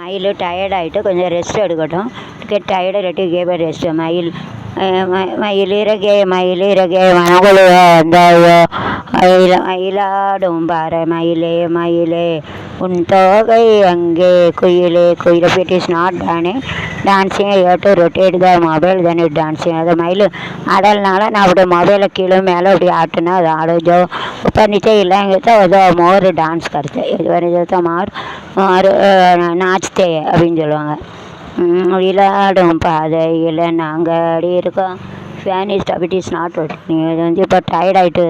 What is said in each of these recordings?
மயில் டயர்டாகிட்டு கொஞ்சம் ரெஸ்ட் எடுக்கட்டும். கெட் டயர்டு இல்லாட்டி கேப ரெஸ்ட்டு. மயில் மயிலிறகே மனகுழு அந்த மயிலாடும் பாரு மயிலே மயிலே உன் தோகை அங்கே குயிலே குயில். It is not dancing you have to rotate the mobile then it dancing. அது மயில் ஆடல்னால நான் அப்படியே மொபைலை கீழே மேலே அப்படி ஆட்டுனா அது ஆடுஜோ பண்ணிட்டே இல்லைங்கிறத அது மோர் டான்ஸ் கருத்து இது வரைக்கும் மாறு நாச்தே அப்படின்னு சொல்லுவாங்க. விளையாடும் பாதையில் நாங்கள் அடி இருக்கோம். Fan is tough it is not routine. இது வந்து இப்போ டயர்ட் ஆகிட்டு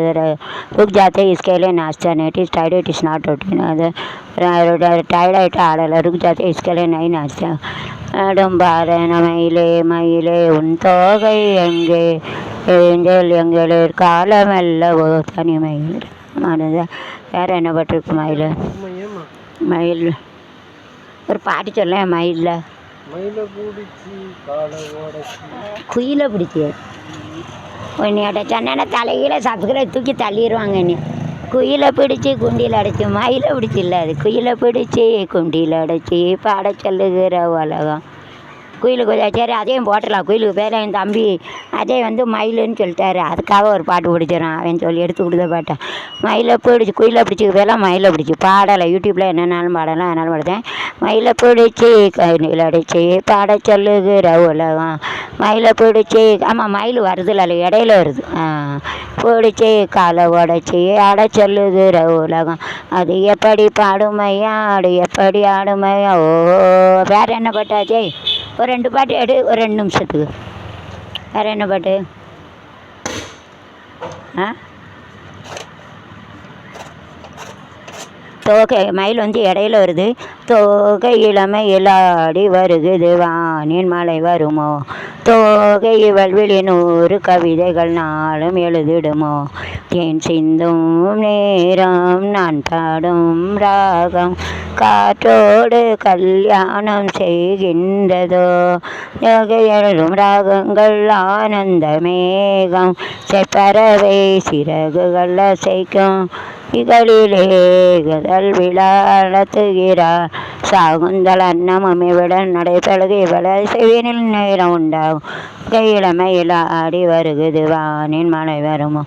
ருக் ஜாத்தே இஸ்கேலே நாச்தானே it is tired it is not routine. அது டயர்ட் ஆகிட்டு ஆடலை ருக் ஜாத்தே இஸ்கேலே நை நாச்தேன். ஆடும் பாரு மயிலே மயிலே உன் தோகை எங்கே எங்கள் காலமெல்ல ஓ தனி மயில். வேறு என்ன பட்டிருக்கு மயில்? மயில் ஒரு பாட்டு சொல்ல மயிலில் குயிலை பிடிச்சி உன்னையோட சொன்ன தலையில சப்புகளை தூக்கி தள்ளிடுவாங்க. நீ குயிலை பிடிச்சி குண்டியில் அடைச்சி மயிலை பிடிச்சி இல்லை அது குயிலை பிடிச்சி குண்டியில் அடைச்சி பாட சொல்லுகிற உலகம். குயிலுக்கு சரி அதையும் போட்டலாம். குயிலுக்கு பேர் என் தம்பி அதே வந்து மயிலுன்னு சொல்லிட்டாரு. அதுக்காக ஒரு பாட்டு பிடிச்சிடறான் அவன் சொல்லி எடுத்து கொடுத்த பாட்டேன். மயிலை பிடிச்சி குயிலை பிடிச்சிக்கு பேரெலாம் மயிலை பிடிச்சி பாடலை யூடியூப்பில் என்னென்னாலும் பாடலாம் அதனால பாடுத்தேன். மயிலை பிடிச்சி கையில் அடிச்சு பாட சொல்லுகிற உலகம். மயிலை பிடிச்சி ஆமாம் மயில் வருதுல்ல அது இடையில வருது. பிடிச்சி காலை உடச்சி ஆட சொல்லுகிற உலகம். அது எப்படி பாடுமையா அது எப்படி ஆடுமையா ஓ. வேறு என்ன பாட்டாச்சே? ஒரு 2 பாட்டு எடு ஒரு 2 நிமிஷத்துக்கு. வேறு என்ன பாட்டு? தோகை மயில் வந்து இடையில வருது. தோகை இளமை இலாடி வருகுது வானின் மழை வருமோ. தோகை வல்வெளி 100 கவிதைகள் நாளும் எழுதிடுமோ. தேன் சிந்தும் நேரம் நான் பாடும் ராகம் காற்றோடு கல்யாணம் செய்கின்றதோ. எழுதும் ராகங்கள் ஆனந்த மேகம் பறவை சிறகுகள் அசைக்கும். இகளிலே கதல் விழா நடத்துகிறார் சாகுந்தல் அன்னமமிவிடன் நடைபெழுகு இவள செவினில் நேரம் உண்டாகும். கையிளமையில் ஆடி வருகுது வானின் மழை வருமோ.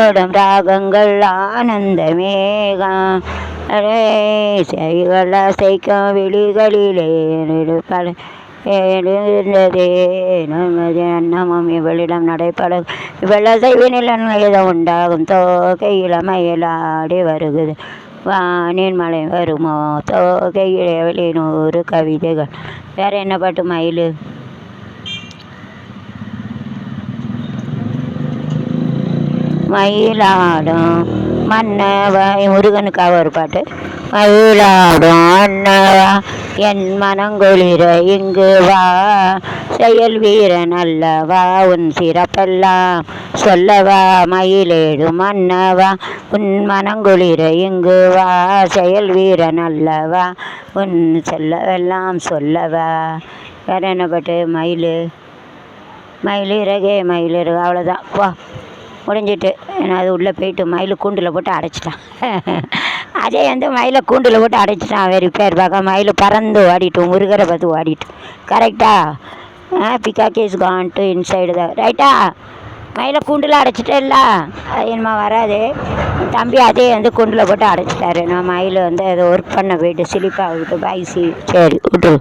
ஓடும் ராகங்கள் ஆனந்த மேகம் செய்கள் அசைக்கும் விழிகளிலே பல எழுந்ததே நமது அன்னமும் இவளிடம் நடைபெறும் இவள செய்வினில் நன்மைதான் உண்டாகும். தோகை இளமையில் ஆடி வருகுது வானின் மழை வருமோ. தோகை இளவெளி 100 கவிதைகள். வேறு என்ன பாட்டு மயில்? மயிலாடும் மன்னவா முருகனுக்காக ஒரு பாட்டு. மயிலாடும் மன்னவா என் மனங்குளிர இங்கு வா செயல் வீரன் அல்லவா உன் சிறப்பெல்லாம் சொல்லவா. மயிலேடும் மன்னவா உன் மனங்குளிர இங்கு வா செயல் வீரன் அல்லவா உன் செல்லவெல்லாம் சொல்லவா. வேறு என்ன பாட்டு? மயிலிறகே மயிலிறகு. அவ்வளோதான் வா முடிஞ்சிட்டு. ஏன்னா அது உள்ளே போயிட்டு மயில் கூண்டில் போட்டு அடைச்சிட்டான். அதே வந்து மயிலை கூண்டில் போட்டு அடைச்சிட்டான். வெரி பேர் பார்க்க மயில் பறந்து ஓடிட்டு முருகரை பார்த்து ஓடிட்டு. கரெக்டா? Peacock is Khan to inside the ரைட்டா. மயிலை கூண்டில் அடைச்சிட்டே இல்லை அது என்னமா வராது. தம்பி அதே வந்து கூண்டில் போட்டு அடைச்சிட்டாரு. நான் மயில் வந்து அதை ஒர்க் பண்ண போயிட்டு சிலிப்பாக விட்டு பாய்ச்சி சரி விட்டு